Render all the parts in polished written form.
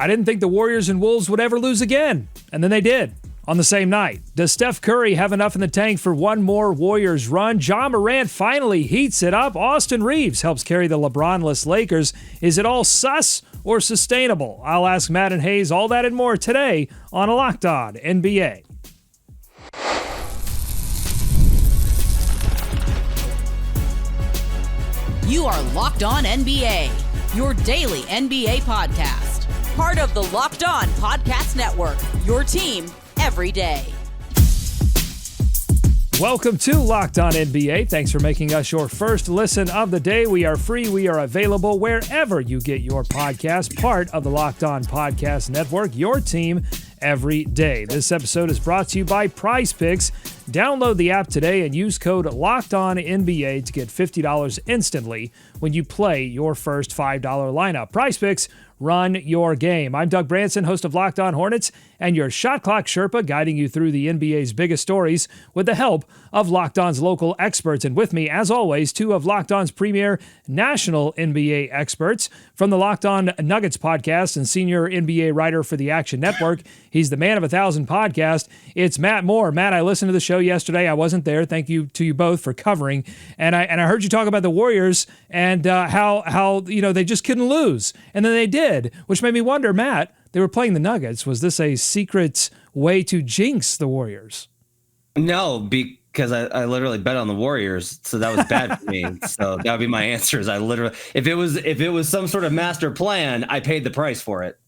I didn't think the Warriors and Wolves would ever lose again, and then they did on the same night. Does Steph Curry have enough in the tank for one more Warriors run? Ja Morant finally heats it up. Austin Reaves helps carry the LeBron-less Lakers. Is it all sus or sustainable? I'll ask Matt and Hayes all that and more today on Locked On NBA. You are Locked On NBA, your daily NBA podcast. Part of the Locked On Podcast Network, your team every day. Welcome to Locked On NBA. Thanks for making us your first listen of the day. We are free. We are available wherever you get your podcast. Part of the Locked On Podcast Network, your team every day. This episode is brought to you by PrizePicks. Download the app today and use code LOCKEDONNBA to get $50 instantly when you play your first $5 lineup. PrizePicks, run your game. I'm Doug Branson, host of Locked On Hornets, and your Shot Clock Sherpa, guiding you through the NBA's biggest stories with the help of Locked On's local experts. And with me, as always, two of Locked On's premier national NBA experts. From the Locked On Nuggets podcast and senior NBA writer for the Action Network, he's the man of 1,000 podcast. It's Matt Moore. Matt, I listened to the show yesterday. I wasn't there. Thank you to you both for covering. And I heard you talk about the Warriors and how they just couldn't lose. And then they did, which made me wonder, Matt, they were playing the Nuggets. Was this a secret way to jinx the Warriors? No, because I literally bet on the Warriors, so that was bad for me. So that would be my answer. Is I literally, if it was some sort of master plan, I paid the price for it.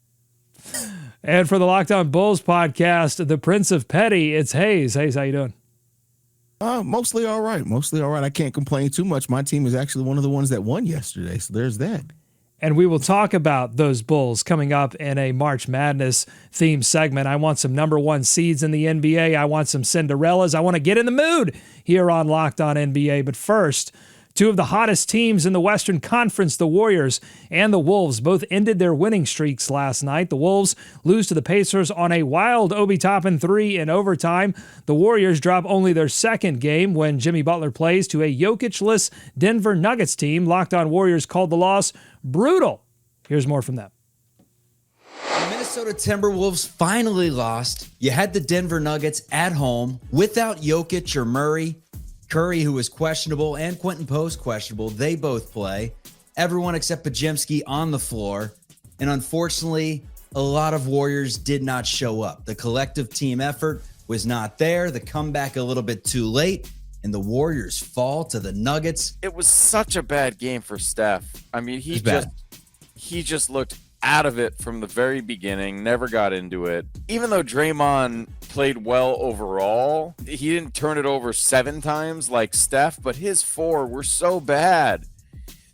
And for the Locked On Bulls podcast, the Prince of Petty, it's Hayes. Hayes, how you doing? Mostly all right. I can't complain too much. My team is actually one of the ones that won yesterday, so there's that. And we will talk about those Bulls coming up in a March Madness theme segment. I want some number one seeds in the NBA. I want some Cinderellas. I want to get in the mood here on Locked On NBA. But first, two of the hottest teams in the Western Conference, the Warriors and the Wolves, both ended their winning streaks last night. The Wolves lose to the Pacers on a wild Obi Toppin 3 in overtime. The Warriors drop only their second game when Jimmy Butler plays to a Jokic-less Denver Nuggets team. Locked On Warriors called the loss brutal. Here's more from them. The Minnesota Timberwolves finally lost. You had the Denver Nuggets at home without Jokic or Murray. Curry, who was questionable, and Quentin Post questionable. They both play. Everyone except Podziemski on the floor. And unfortunately, a lot of Warriors did not show up. The collective team effort was not there. The comeback a little bit too late. And the Warriors fall to the Nuggets. It was such a bad game for Steph. I mean, he just looked out of it from the very beginning, never got into it. Even though Draymond played well overall, he didn't turn it over 7 times like Steph, but his 4 were so bad.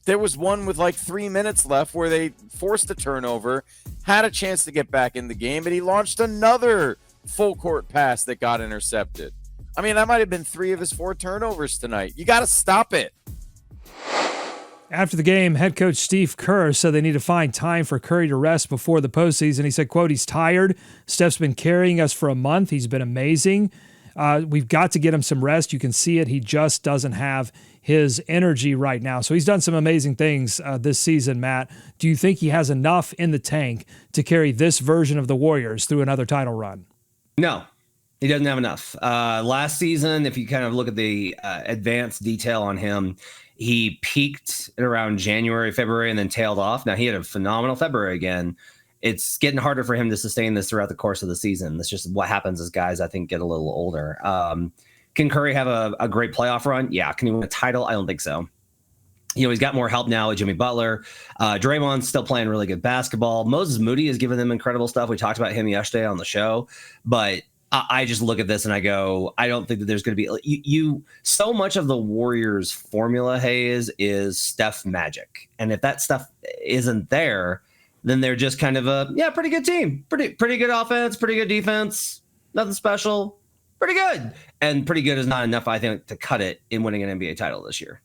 There was one with like 3 minutes left where they forced a turnover, had a chance to get back in the game, and he launched another full court pass that got intercepted. I mean, that might have been 3 of his 4 turnovers tonight. You got to stop it. After the game, head coach Steve Kerr said they need to find time for Curry to rest before the postseason. He said, quote, he's tired. Steph's been carrying us for a month. He's been amazing. We've got to get him some rest. You can see it. He just doesn't have his energy right now. So he's done some amazing things this season, Matt. Do you think he has enough in the tank to carry this version of the Warriors through another title run? No, he doesn't have enough. Last season, if you kind of look at the advanced detail on him, he peaked at around January, February, and then tailed off. Now, he had a phenomenal February again. It's getting harder for him to sustain this throughout the course of the season. That's just what happens as guys, I think, get a little older. Can Curry have a great playoff run? Yeah. Can he win a title? I don't think so. He's got more help now with Jimmy Butler. Draymond's still playing really good basketball. Moses Moody has given them incredible stuff. We talked about him yesterday on the show, but I just look at this and I go, I don't think that there's going to be so much of the Warriors formula, Hayes, is Steph magic. And if that stuff isn't there, then they're just kind of a pretty good team. Pretty good offense, pretty good defense, nothing special, pretty good. And pretty good is not enough, I think, to cut it in winning an NBA title this year.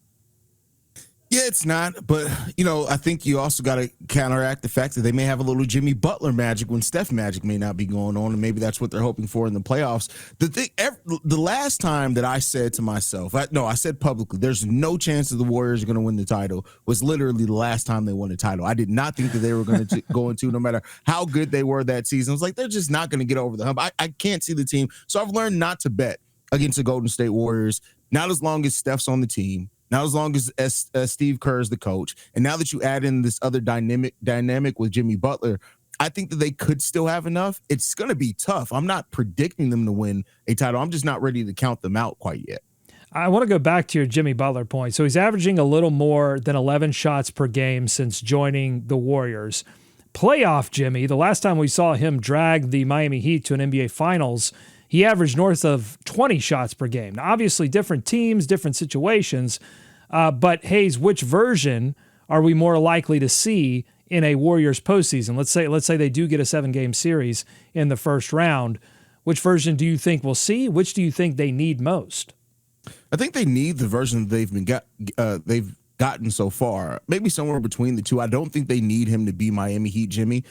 Yeah, it's not. But, I think you also got to counteract the fact that they may have a little Jimmy Butler magic when Steph magic may not be going on. And maybe that's what they're hoping for in the playoffs. The last time that I said to myself, I said publicly, there's no chance that the Warriors are going to win the title, was literally the last time they won the title. I did not think that they were going to go into, no matter how good they were that season. I was like, they're just not going to get over the hump. I can't see the team. So I've learned not to bet against the Golden State Warriors, not as long as Steph's on the team. Not as long as Steve Kerr is the coach. And now that you add in this other dynamic with Jimmy Butler, I think that they could still have enough. It's going to be tough. I'm not predicting them to win a title. I'm just not ready to count them out quite yet. I want to go back to your Jimmy Butler point. So he's averaging a little more than 11 shots per game since joining the Warriors. Playoff Jimmy, the last time we saw him drag the Miami Heat to an NBA Finals, he averaged north of 20 shots per game. Now, obviously, different teams, different situations. But Hayes, which version are we more likely to see in a Warriors postseason? Let's say they do get a 7-game series in the first round. Which version do you think we'll see? Which do you think they need most? I think they need the version that they've gotten so far. Maybe somewhere between the two. I don't think they need him to be Miami Heat Jimmy.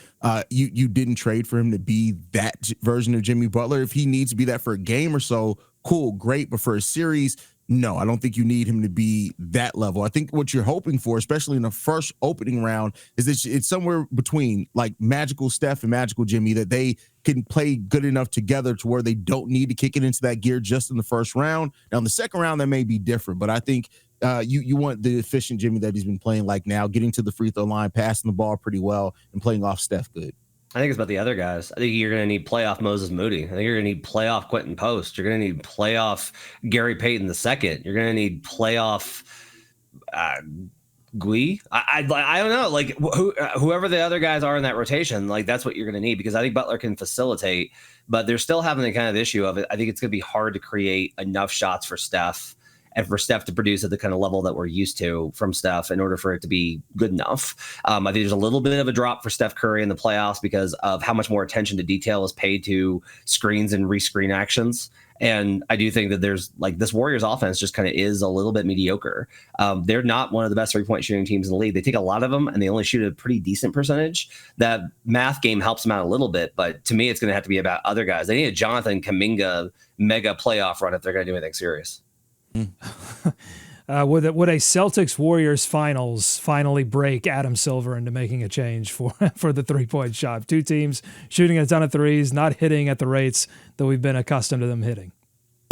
You didn't trade for him to be that version of Jimmy Butler. If he needs to be that for a game or so, cool, great. But for a series, no, I don't think you need him to be that level. I think what you're hoping for, especially in the first opening round, is that it's somewhere between like magical Steph and magical Jimmy, that they can play good enough together to where they don't need to kick it into that gear just in the first round. Now, in the second round, that may be different, but I think you want the efficient Jimmy that he's been playing like now, getting to the free throw line, passing the ball pretty well, and playing off Steph good. I think it's about the other guys. I think you're going to need playoff Moses Moody. I think you're going to need playoff Quentin Post. You're going to need playoff Gary Payton II. You're going to need playoff Gui. I don't know. Like whoever the other guys are in that rotation, like that's what you're going to need, because I think Butler can facilitate, but they're still having the kind of issue of it. I think it's going to be hard to create enough shots for Steph and for Steph to produce at the kind of level that we're used to from Steph in order for it to be good enough. I think there's a little bit of a drop for Steph Curry in the playoffs because of how much more attention to detail is paid to screens and rescreen actions. And I do think that there's like this Warriors offense just kind of is a little bit mediocre. They're not one of the best 3-point shooting teams in the league. They take a lot of them and they only shoot a pretty decent percentage. That math game helps them out a little bit, but to me, it's going to have to be about other guys. They need a Jonathan Kuminga mega playoff run if they're going to do anything serious. Would a Celtics Warriors finals finally break Adam Silver into making a change for the 3-point shot? Two teams shooting a ton of threes, not hitting at the rates that we've been accustomed to them hitting.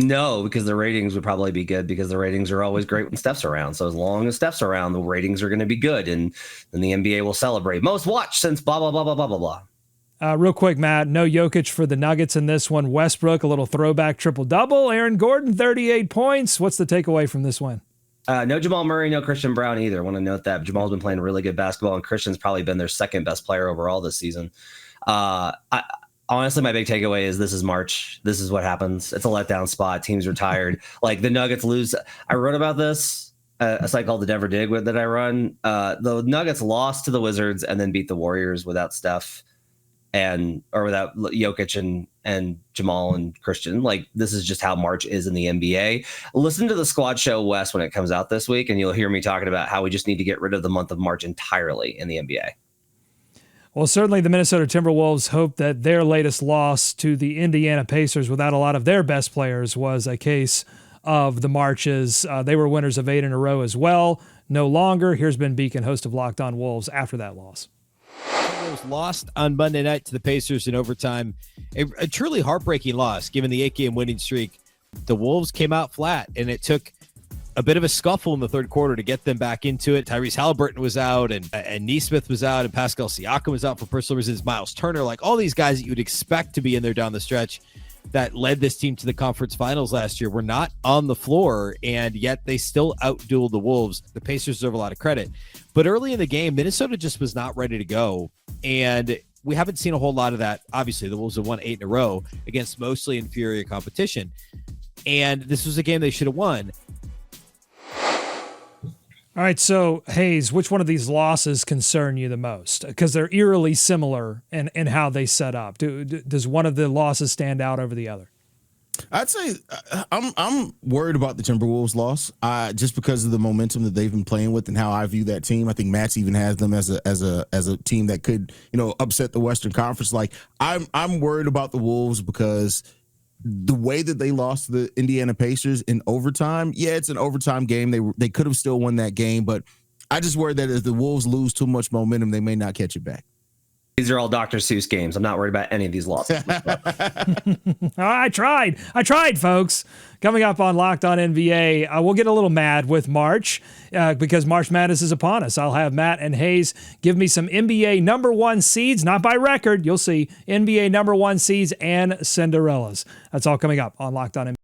No, because the ratings would probably be good, because the ratings are always great when Steph's around. So as long as Steph's around, the ratings are going to be good, and then the NBA will celebrate most watched since blah blah blah blah blah blah blah. Real quick, Matt, no Jokic for the Nuggets in this one. Westbrook, a little throwback triple-double. Aaron Gordon, 38 points. What's the takeaway from this win? No Jamal Murray, no Christian Brown either. I want to note that Jamal's been playing really good basketball, and Christian's probably been their second best player overall this season. Honestly, my big takeaway is this is March. This is what happens. It's a letdown spot. Teams are tired. Like the Nuggets lose. I wrote about this, a site called the Denver Dig that I run. The Nuggets lost to the Wizards and then beat the Warriors without Steph or without Jokic and Jamal and Christian. Like, this is just how March is in the NBA. Listen to the Squad Show West when it comes out this week, and you'll hear me talking about how we just need to get rid of the month of March entirely in the NBA. Well, certainly the Minnesota Timberwolves hope that their latest loss to the Indiana Pacers without a lot of their best players was a case of the Marches. They were winners of 8 in a row as well. No longer. Here's Ben Beacon, host of Locked On Wolves, after that loss. Lost on Monday night to the Pacers in overtime. A truly heartbreaking loss given the 8-game winning streak. The Wolves came out flat, and it took a bit of a scuffle in the third quarter to get them back into it. Tyrese Halliburton was out, and Nesmith was out, and Pascal Siakam was out for personal reasons. Miles Turner, like all these guys that you would expect to be in there down the stretch that led this team to the conference finals last year were not on the floor, and yet they still outdueled the Wolves. The Pacers deserve a lot of credit. But early in the game, Minnesota just was not ready to go, and we haven't seen a whole lot of that. Obviously, the Wolves have won 8 in a row against mostly inferior competition, and this was a game they should have won. All right, so Hayes, which one of these losses concern you the most? Because they're eerily similar in how they set up. Does one of the losses stand out over the other? I'd say I'm worried about the Timberwolves loss, just because of the momentum that they've been playing with and how I view that team. I think Matt's even has them as a team that could, upset the Western Conference. Like I'm worried about the Wolves because the way that they lost to the Indiana Pacers in overtime. Yeah, it's an overtime game. They could have still won that game, but I just worry that if the Wolves lose too much momentum, they may not catch it back. These are all Dr. Seuss games. I'm not worried about any of these losses. I tried, folks. Coming up on Locked On NBA, we'll get a little mad with March because March Madness is upon us. I'll have Matt and Hayes give me some NBA number one seeds, not by record. You'll see NBA number one seeds and Cinderellas. That's all coming up on Locked On NBA.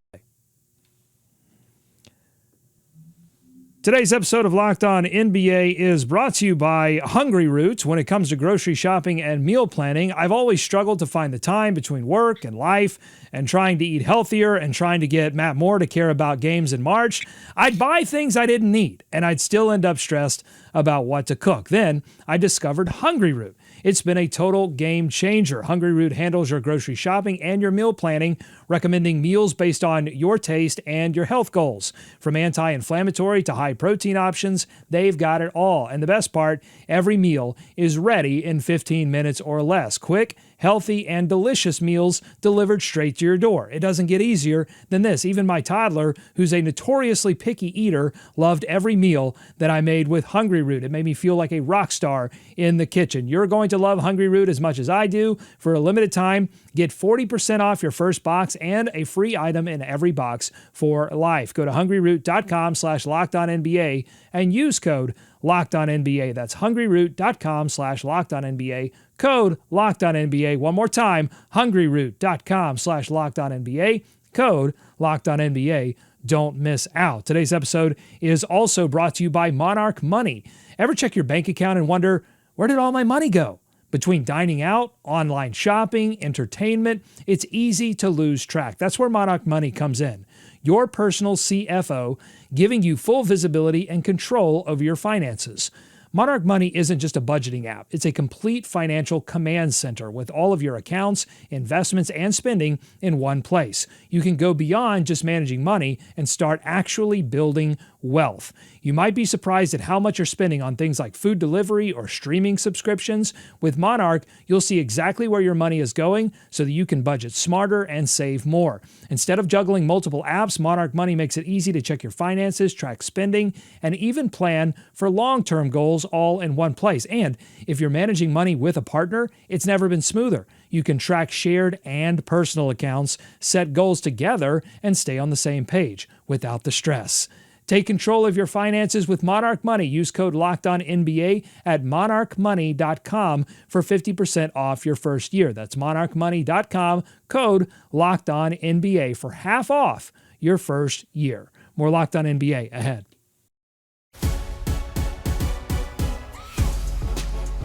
Today's episode of Locked On NBA is brought to you by Hungry Roots. When it comes to grocery shopping and meal planning, I've always struggled to find the time between work and life and trying to eat healthier and trying to get Matt Moore to care about games in March. I'd buy things I didn't need, and I'd still end up stressed about what to cook. Then I discovered Hungry Root. It's been a total game changer. Hungry Root handles your grocery shopping and your meal planning, recommending meals based on your taste and your health goals. From anti-inflammatory to high-protein options, they've got it all. And the best part, every meal is ready in 15 minutes or less. Quick, healthy, and delicious meals delivered straight to your door. It doesn't get easier than this. Even my toddler, who's a notoriously picky eater, loved every meal that I made with Hungry Root. It made me feel like a rock star in the kitchen. You're going to love Hungry Root as much as I do. For a limited time, get 40% off your first box and a free item in every box for life. Go to hungryroot.com/LockedOnNBA and use code LockedOnNBA. That's hungryroot.com/LockedOnNBA. Code LockedOnNBA. One more time, hungryroot.com/LockedOnNBA. Code LockedOnNBA. Don't miss out. Today's episode is also brought to you by Monarch Money. Ever check your bank account and wonder, where did all my money go? Between dining out, online shopping, entertainment, it's easy to lose track. That's where Monarch Money comes in. Your personal CFO, giving you full visibility and control over your finances. Monarch Money isn't just a budgeting app. It's a complete financial command center with all of your accounts, investments, and spending in one place. You can go beyond just managing money and start actually building wealth. You might be surprised at how much you're spending on things like food delivery or streaming subscriptions. With Monarch, you'll see exactly where your money is going so that you can budget smarter and save more. Instead of juggling multiple apps, Monarch Money makes it easy to check your finances, track spending, and even plan for long-term goals all in one place. And if you're managing money with a partner, it's never been smoother. You can track shared and personal accounts, set goals together, and stay on the same page without the stress. Take control of your finances with Monarch Money. Use code LOCKEDONNBA at monarchmoney.com for 50% off your first year. That's monarchmoney.com, code LOCKEDONNBA for half off your first year. More Locked On NBA ahead.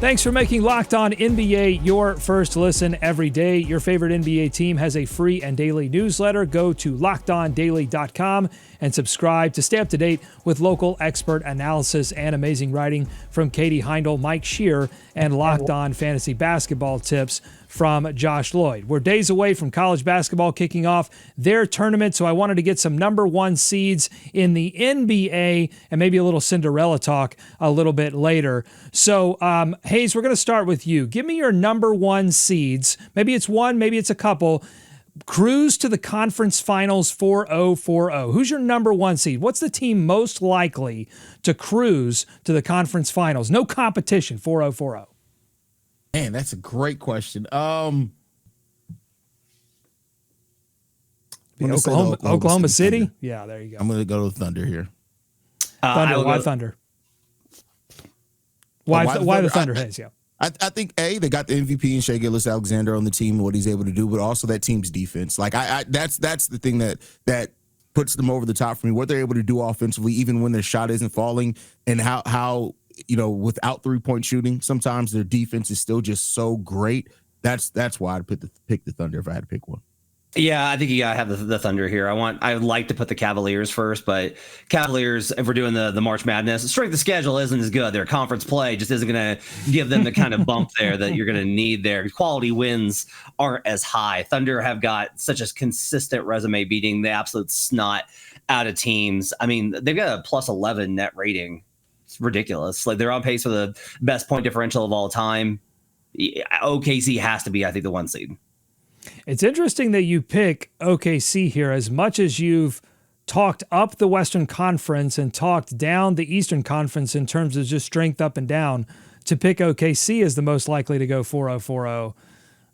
Thanks for making Locked On NBA your first listen every day. Your favorite NBA team has a free and daily newsletter. Go to LockedOnDaily.com and subscribe to stay up to date with local expert analysis and amazing writing from Katie Heindel, Mike Shear, and Locked On Fantasy Basketball tips from Josh Lloyd. We're days away from college basketball kicking off their tournament, so I wanted to get some number one seeds in the NBA and maybe a little Cinderella talk a little bit later. So, Hayes, we're going to start with you. Give me your number one seeds. Maybe it's one, maybe it's a couple. Cruise to the conference finals 4-0-4-0. Who's your number one seed? What's the team most likely to cruise to the conference finals? No competition, 4-0-4-0. Man, that's a great question. Oklahoma City? Thunder. Yeah, there you go. I'm going to go to Thunder here. Thunder. Why Thunder? Why the Thunder, Hayes? Yeah. I think they got the MVP and Shai Gilgeous-Alexander on the team and what he's able to do, but also that team's defense. Like that's the thing that puts them over the top for me. What they're able to do offensively, even when their shot isn't falling, and how without 3-point shooting, sometimes their defense is still just so great. That's why I'd pick the Thunder if I had to pick one. Yeah, I think you gotta have the Thunder here. I would like to put the Cavaliers first, but Cavaliers, if we're doing the March Madness, the strength of schedule isn't as good. Their conference play just isn't gonna give them the kind of bump there that you're gonna need there. Quality wins aren't as high. Thunder have got such a consistent resume beating the absolute snot out of teams. I mean, they've got a plus 11 net rating. It's ridiculous. Like they're on pace for the best point differential of all time. OKC has to be, I think, the 1 seed. It's interesting that you pick OKC here. As much as you've talked up the Western Conference and talked down the Eastern Conference in terms of just strength up and down, to pick OKC as the most likely to go 4-0-4-0.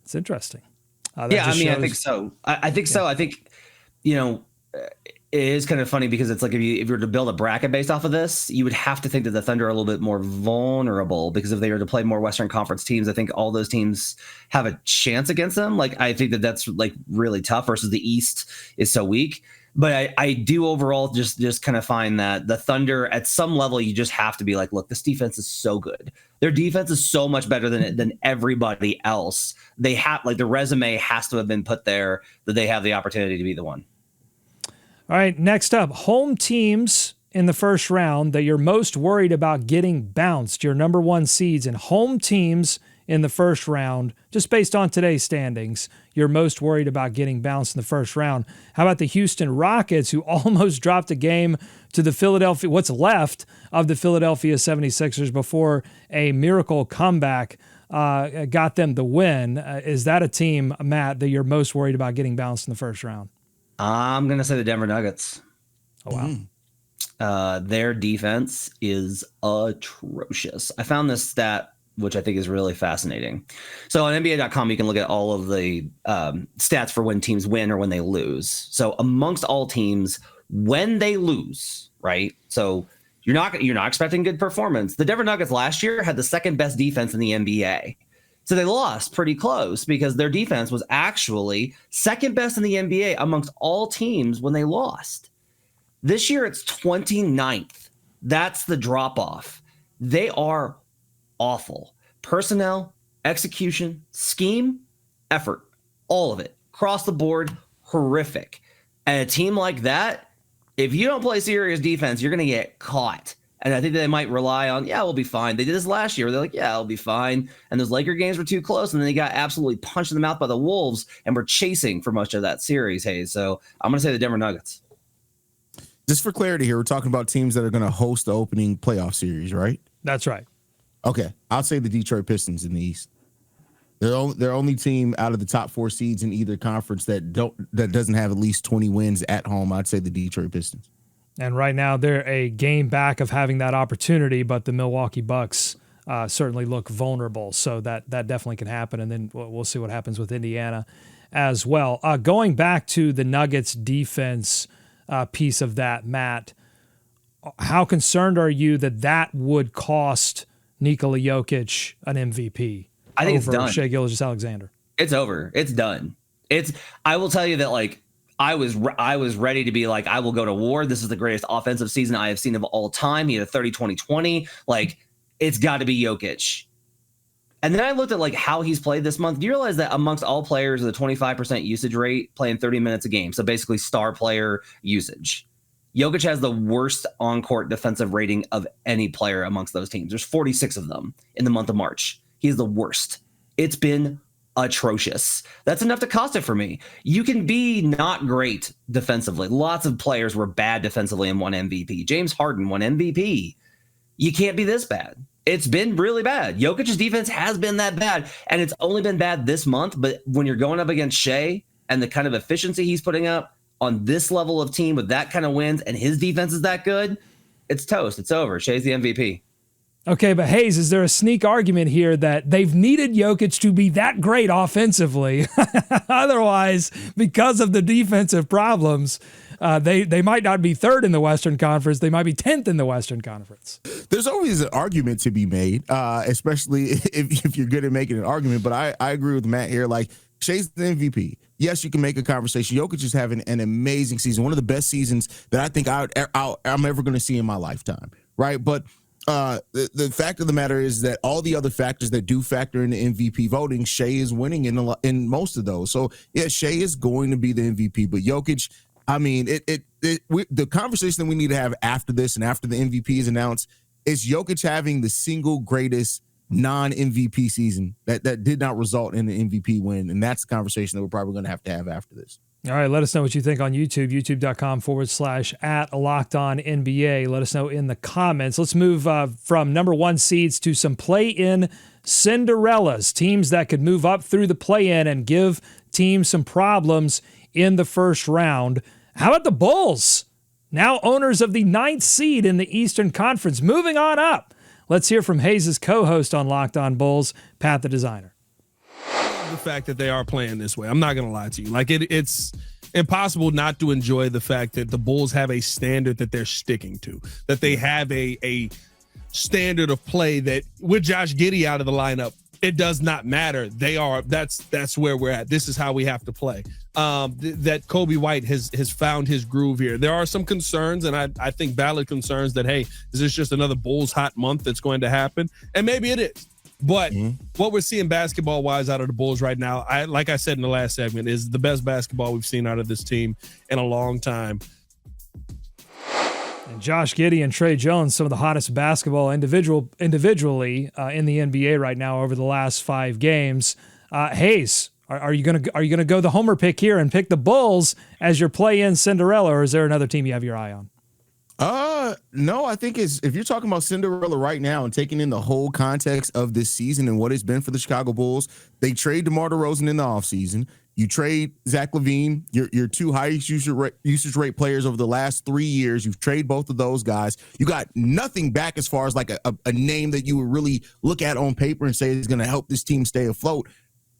It's interesting. I think so. I think so. I think, it is kind of funny because it's like if you were to build a bracket based off of this, you would have to think that the Thunder are a little bit more vulnerable because if they were to play more Western Conference teams, I think all those teams have a chance against them. Like I think that's like really tough versus the East is so weak. But I do overall just kind of find that the Thunder at some level, you just have to be like, look, this defense is so good. Their defense is so much better than everybody else. They have like the resume has to have been put there that they have the opportunity to be the one. All right, next up, home teams in the first round that you're most worried about getting bounced, your number 1 seeds, and home teams in the first round, just based on today's standings, you're most worried about getting bounced in the first round. How about the Houston Rockets, who almost dropped a game to the what's left of the Philadelphia 76ers before a miracle comeback got them the win? Is that a team, Matt, that you're most worried about getting bounced in the first round? I'm going to say the Denver Nuggets. Oh, wow. Their defense is atrocious. I found this stat, which I think is really fascinating. So on NBA.com, you can look at all of the stats for when teams win or when they lose. So amongst all teams, when they lose, right? So you're not expecting good performance. The Denver Nuggets last year had the second best defense in the NBA. So they lost pretty close because their defense was actually second best in the NBA amongst all teams when they lost. This year, it's 29th. That's the drop-off. They are awful. Personnel, execution, scheme, effort, all of it. Across the board, horrific. And a team like that, if you don't play serious defense, you're going to get caught. And I think they might rely on, we'll be fine. They did this last year. They're like, it'll be fine. And those Laker games were too close. And then they got absolutely punched in the mouth by the Wolves and were chasing for much of that series, Hayes. So I'm going to say the Denver Nuggets. Just for clarity here, we're talking about teams that are going to host the opening playoff series, right? That's right. Okay. I'll say the Detroit Pistons in the East. They're only team out of the top 4 seeds in either conference that doesn't have at least 20 wins at home. I'd say the Detroit Pistons. And right now, they're a game back of having that opportunity, but the Milwaukee Bucks certainly look vulnerable. So that definitely can happen. And then we'll see what happens with Indiana as well. Going back to the Nuggets defense piece of that, Matt, how concerned are you that would cost Nikola Jokic an MVP? I think it's done. Shai Gilgeous-Alexander. It's over. It's done. I will tell you that, like, I was ready to be like, I will go to war. This is the greatest offensive season I have seen of all time. He had a 30-20-20. Like, it's got to be Jokic. And then I looked at like how he's played this month. Do you realize that amongst all players, the 25% usage rate playing 30 minutes a game? So basically star player usage. Jokic has the worst on-court defensive rating of any player amongst those teams. There's 46 of them in the month of March. He's the worst. It's been atrocious. That's enough to cost it for me. You can be not great defensively. Lots of players were bad defensively and won MVP. James Harden won MVP. You can't be this bad. It's been really bad. Jokic's defense has been that bad, and it's only been bad this month. But when you're going up against Shai and the kind of efficiency he's putting up on this level of team with that kind of wins, and his defense is that good, it's toast. It's over. Shai's the MVP. Okay, but Hayes, is there a sneak argument here that they've needed Jokic to be that great offensively? Otherwise, because of the defensive problems, they might not be third in the Western Conference. They might be 10th in the Western Conference. There's always an argument to be made, especially if you're good at making an argument. But I agree with Matt here. Like, Shai's the MVP. Yes, you can make a conversation. Jokic is having an amazing season, one of the best seasons that I think I'm ever going to see in my lifetime, right? But The fact of the matter is that all the other factors that do factor into MVP voting, Shai is winning in most of those. So yeah, Shai is going to be the MVP, but Jokic, I mean, the conversation that we need to have after this and after the MVP is announced is Jokic having the single greatest non-MVP season that did not result in an MVP win, and that's the conversation that we're probably going to have after this. All right, let us know what you think on YouTube, youtube.com/@LockedOnNBA. Let us know in the comments. Let's move from number one seeds to some play-in Cinderellas, teams that could move up through the play-in and give teams some problems in the first round. How about the Bulls? Now owners of the 9th seed in the Eastern Conference, moving on up. Let's hear from Hayes' co-host on Locked On Bulls, Pat the Designer. The fact that they are playing this way, I'm not gonna lie to you. Like it's impossible not to enjoy the fact that the Bulls have a standard that they're sticking to, that they have a standard of play that with Josh Giddey out of the lineup, it does not matter. That's where we're at. This is how we have to play. That Kobe White has found his groove here. There are some concerns, and I think valid concerns that, hey, is this just another Bulls hot month that's going to happen? And maybe it is. But what we're seeing basketball-wise out of the Bulls right now, like I said in the last segment, is the best basketball we've seen out of this team in a long time. And Josh Giddey and Trey Jones, some of the hottest basketball individually in the NBA right now over the last 5 games. Hayes, are you gonna go the homer pick here and pick the Bulls as your play-in Cinderella, or is there another team you have your eye on? No, I think if you're talking about Cinderella right now and taking in the whole context of this season and what it's been for the Chicago Bulls, they trade DeMar DeRozan in the offseason. You trade Zach LaVine, your 2 highest usage rate players over the last 3 years. You've traded both of those guys. You got nothing back as far as like a name that you would really look at on paper and say is going to help this team stay afloat.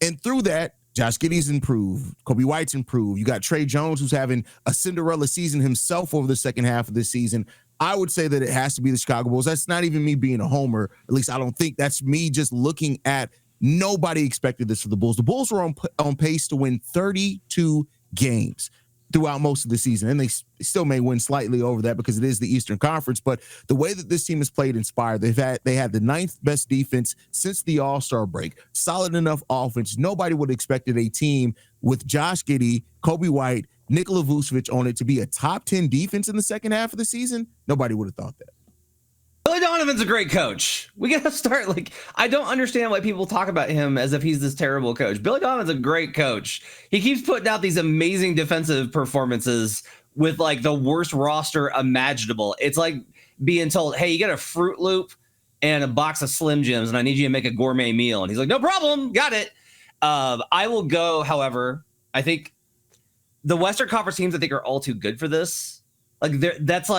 And through that, Josh Giddey's improved. Kobe White's improved. You got Trey Jones, who's having a Cinderella season himself over the second half of this season. I would say that it has to be the Chicago Bulls. That's not even me being a homer. At least I don't think. That's me just looking at nobody expected this for the Bulls. The Bulls were on pace to win 32 games throughout most of the season, and they still may win slightly over that because it is the Eastern Conference. But the way that this team has played inspired, they had the 9th best defense since the All-Star break, solid enough offense. Nobody would have expected a team with Josh Giddey, Kobe White, Nikola Vucevic on it to be a top 10 defense in the second half of the season. Nobody would have thought that. Billy Donovan's a great coach. We got to start, I don't understand why people talk about him as if he's this terrible coach. Billy Donovan's a great coach. He keeps putting out these amazing defensive performances with the worst roster imaginable. It's like being told, hey, you got a Fruit Loop and a box of Slim Jims, and I need you to make a gourmet meal. And he's like, no problem, got it. I will go, however, I think the Western Conference teams, I think, are all too good for this. That's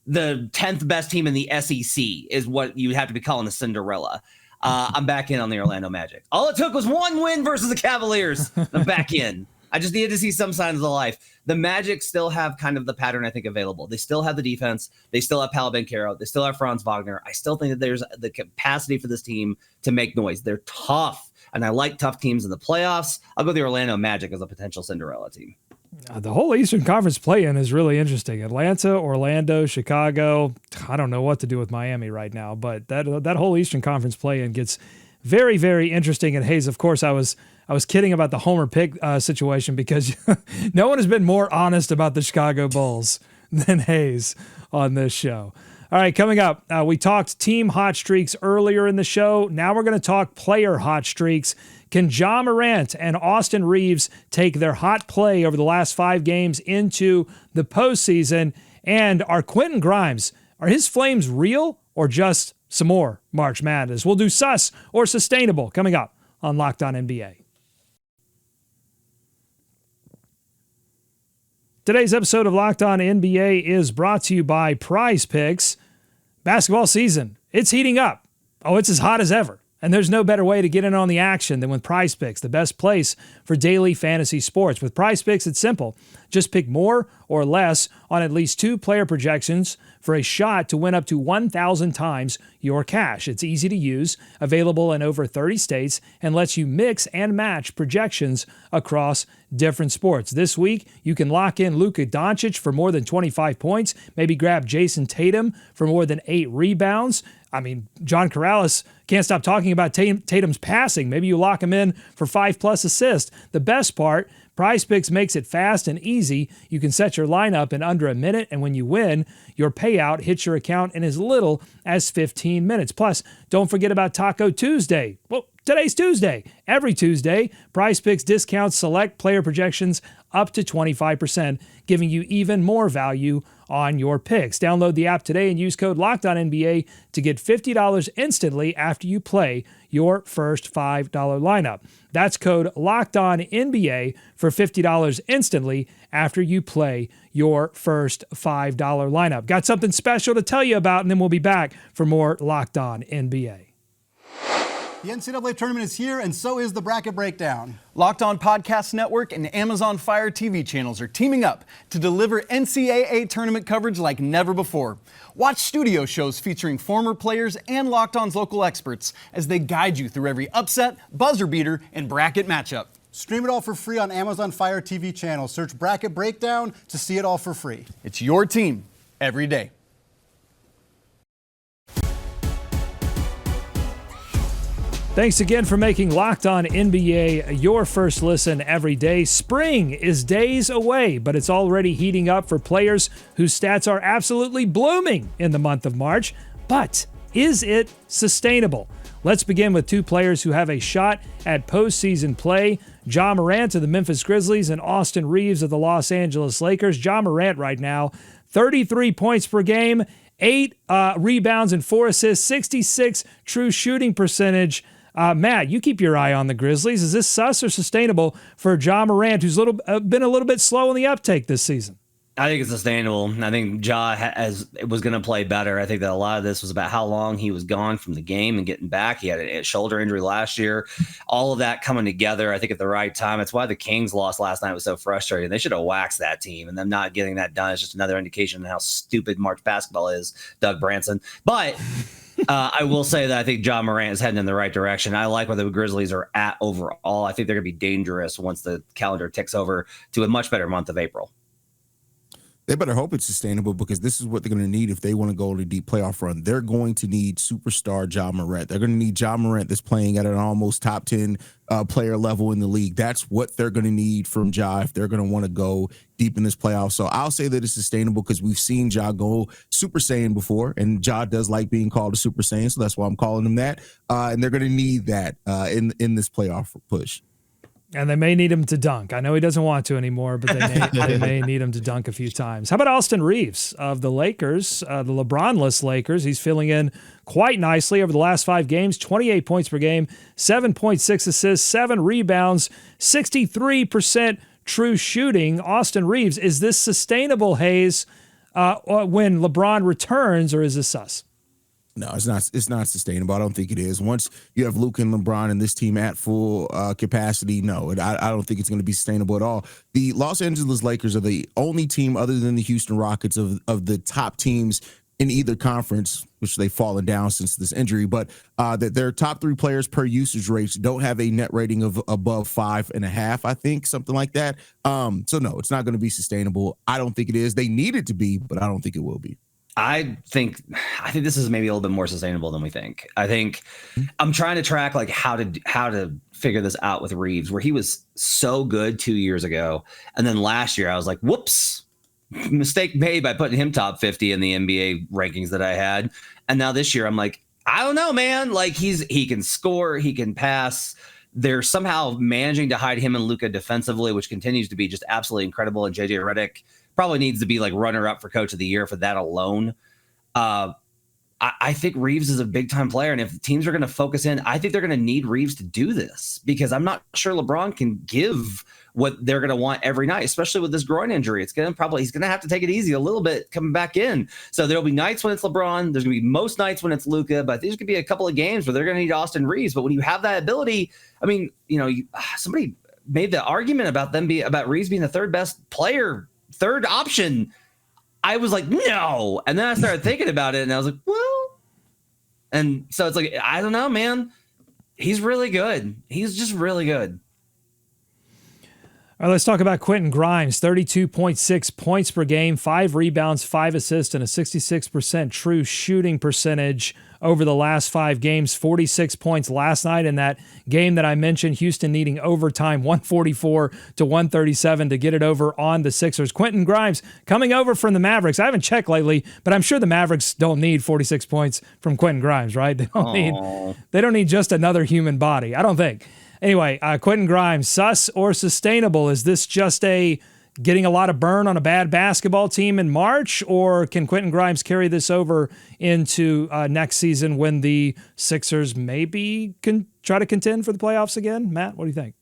the 10th best team in the SEC is what you would have to be calling a Cinderella. I'm back in on the Orlando Magic. All it took was 1 win versus the Cavaliers. I'm back in. I just needed to see some signs of life. The Magic still have kind of the pattern, I think, available. They still have the defense. They still have Paolo Banchero. They still have Franz Wagner. I still think that there's the capacity for this team to make noise. They're tough, and I like tough teams in the playoffs. I'll go the Orlando Magic as a potential Cinderella team. The whole Eastern Conference play-in is really interesting. Atlanta, Orlando, Chicago. I don't know what to do with Miami right now, but that whole Eastern Conference play-in gets very, very interesting. And Hayes, of course, I was kidding about the homer pick situation because no one has been more honest about the Chicago Bulls than Hayes on this show. All right, coming up, we talked team hot streaks earlier in the show. Now we're going to talk player hot streaks. Can Ja Morant and Austin Reaves take their hot play over the last 5 games into the postseason? And are Quentin Grimes, are his flames real or just some more March Madness? We'll do sus or sustainable coming up on Locked On NBA. Today's episode of Locked On NBA is brought to you by PrizePicks. Basketball season, it's heating up. Oh, it's as hot as ever. And there's no better way to get in on the action than with PrizePicks, the best place for daily fantasy sports. With PrizePicks, it's simple. Just pick more or less on at least 2 player projections for a shot to win up to 1,000 times your cash. It's easy to use, available in over 30 states, and lets you mix and match projections across different sports. This week, you can lock in Luka Doncic for more than 25 points, maybe grab Jason Tatum for more than 8 rebounds. I mean, John Corrales can't stop talking about Tatum's passing. Maybe you lock him in for 5+ assists. The best part, PrizePicks makes it fast and easy. You can set your lineup in under a minute, and when you win, your payout hits your account in as little as 15 minutes. Plus, don't forget about Taco Tuesday. Well, today's Tuesday. Every Tuesday, PrizePicks discounts select player projections up to 25%, giving you even more value on your picks. Download the app today and use code LOCKEDONNBA to get $50 instantly after you play your first $5 lineup. That's code LOCKEDONNBA for $50 instantly after you play your first $5 lineup. Got something special to tell you about, and then we'll be back for more Locked On NBA. The NCAA tournament is here, and so is the Bracket Breakdown. Locked On Podcast Network and Amazon Fire TV channels are teaming up to deliver NCAA tournament coverage like never before. Watch studio shows featuring former players and Locked On's local experts as they guide you through every upset, buzzer beater, and bracket matchup. Stream it all for free on Amazon Fire TV channel. Search Bracket Breakdown to see it all for free. It's your team every day. Thanks again for making Locked On NBA your first listen every day. Spring is days away, but it's already heating up for players whose stats are absolutely blooming in the month of March. But is it sustainable? Let's begin with 2 players who have a shot at postseason play. Ja Morant of the Memphis Grizzlies and Austin Reaves of the Los Angeles Lakers. Ja Morant right now, 33 points per game, 8 rebounds and 4 assists, 66 true shooting percentage. Matt, you keep your eye on the Grizzlies. Is this sus or sustainable for Ja Morant, who's been a little bit slow in the uptake this season? I think it's sustainable. I think Ja was going to play better. I think that a lot of this was about how long he was gone from the game and getting back. He had a shoulder injury last year. All of that coming together, I think, at the right time. It's why the Kings loss last night was so frustrating. They should have waxed that team, and them not getting that done is just another indication of how stupid March basketball is, Doug Branson. But I will say that I think Ja Morant is heading in the right direction. I like where the Grizzlies are at overall. I think they're going to be dangerous once the calendar ticks over to a much better month of April. They better hope it's sustainable, because this is what they're going to need if they want to go on a deep playoff run. They're going to need superstar Ja Morant. They're going to need Ja Morant that's playing at an almost top 10 player level in the league. That's what they're going to need from Ja if they're going to want to go deep in this playoff. So I'll say that it's sustainable, because we've seen Ja go Super Saiyan before, and Ja does like being called a Super Saiyan, so that's why I'm calling him that. And they're going to need that in this playoff push. And they may need him to dunk. I know he doesn't want to anymore, but they may need him to dunk a few times. How about Austin Reaves of the Lakers, the LeBron-less Lakers? He's filling in quite nicely over the last 5 games, 28 points per game, 7.6 assists, 7 rebounds, 63% true shooting. Austin Reaves, is this sustainable, Hayes, when LeBron returns, or is this sus? No, it's not. It's not sustainable. I don't think it is. Once you have Luka and LeBron and this team at full capacity, no, I don't think it's going to be sustainable at all. The Los Angeles Lakers are the only team, other than the Houston Rockets, of the top teams in either conference, which they've fallen down since this injury, but that their top 3 players per usage rates don't have a net rating of above 5.5, I think, something like that. So no, it's not going to be sustainable. I don't think it is. They need it to be, but I don't think it will be. I think this is maybe a little bit more sustainable than we think. I think I'm trying to track like how to figure this out with Reaves, where he was so good 2 years ago, and then last year I was like, whoops, mistake made by putting him top 50 in the NBA rankings that I had. And now this year I'm like, I don't know, man. Like he can score, he can pass. They're somehow managing to hide him and Luka defensively, which continues to be just absolutely incredible. And JJ Redick probably needs to be like runner up for coach of the year for that alone. I think Reaves is a big time player. And if teams are going to focus in, I think they're going to need Reaves to do this, because I'm not sure LeBron can give what they're going to want every night, especially with this groin injury. He's going to have to take it easy a little bit coming back in. So there'll be nights when it's LeBron. There's going to be most nights when it's Luka, but there's going to be a couple of games where they're going to need Austin Reaves. But when you have that ability, I mean, somebody made the argument about Reaves being the third best player, third option. I was like, no. And then I started thinking about it, and I was like, well, And so it's like, I don't know, man. He's really good. He's just really good. All right, let's talk about Quentin Grimes. 32.6 points per game, 5 rebounds, 5 assists, and a 66% true shooting percentage over the last 5 games. 46 points last night in that game that I mentioned, Houston needing overtime, 144 to 137 to get it over on the Sixers. Quentin Grimes coming over from the Mavericks. I haven't checked lately, but I'm sure the Mavericks don't need 46 points from Quentin Grimes, right? They don't need just another human body, I don't think. Anyway, Quentin Grimes, sus or sustainable? Is this just getting a lot of burn on a bad basketball team in March, or can Quentin Grimes carry this over into next season when the Sixers maybe can try to contend for the playoffs again? Matt, what do you think?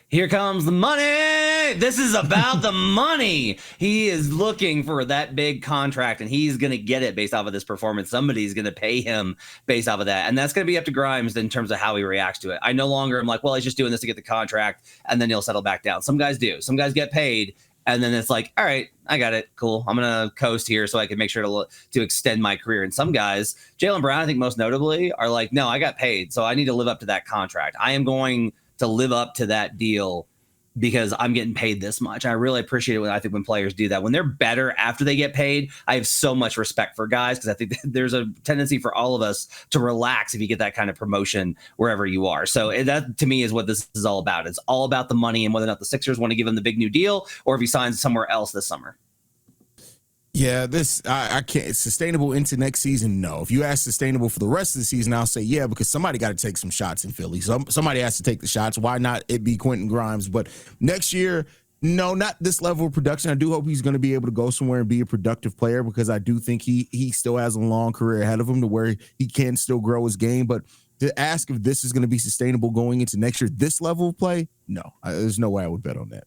Here comes the money. This is about the money. He is looking for that big contract, and he's going to get it based off of this performance. Somebody's going to pay him based off of that. And that's going to be up to Grimes in terms of how he reacts to it. I no longer am like, well, he's just doing this to get the contract, and then he'll settle back down. Some guys do. Some guys get paid, and then it's like, all right, I got it. Cool. I'm going to coast here so I can make sure to extend my career. And some guys, Jaylen Brown, I think most notably, are like, no, I got paid, so I need to live up to that contract. I am going to live up to that deal because I'm getting paid this much. I really appreciate it when players do that. When they're better after they get paid, I have so much respect for guys because I think there's a tendency for all of us to relax if you get that kind of promotion wherever you are. So that, to me, is what this is all about. It's all about the money and whether or not the Sixers want to give him the big new deal or if he signs somewhere else this summer. Yeah, I can't. It's sustainable into next season. No. If you ask sustainable for the rest of the season, I'll say yeah, because somebody got to take some shots in Philly. Somebody has to take the shots. Why not it be Quentin Grimes? But next year, no, not this level of production. I do hope he's going to be able to go somewhere and be a productive player because I do think he still has a long career ahead of him to where he can still grow his game. But to ask if this is going to be sustainable going into next year, this level of play, no, there's no way I would bet on that.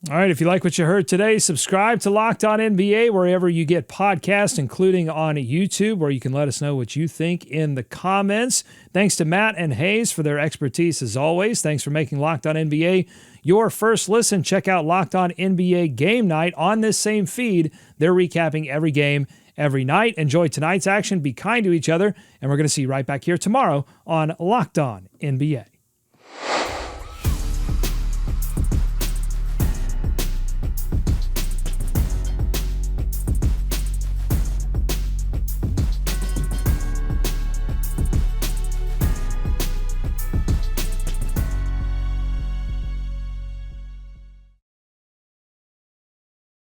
All right, if you like what you heard today, subscribe to Locked On NBA wherever you get podcasts, including on YouTube, where you can let us know what you think in the comments. Thanks to Matt and Hayes for their expertise as always. Thanks for making Locked On NBA your first listen. Check out Locked On NBA Game Night on this same feed. They're recapping every game every night. Enjoy tonight's action. Be kind to each other, and we're going to see you right back here tomorrow on Locked On NBA.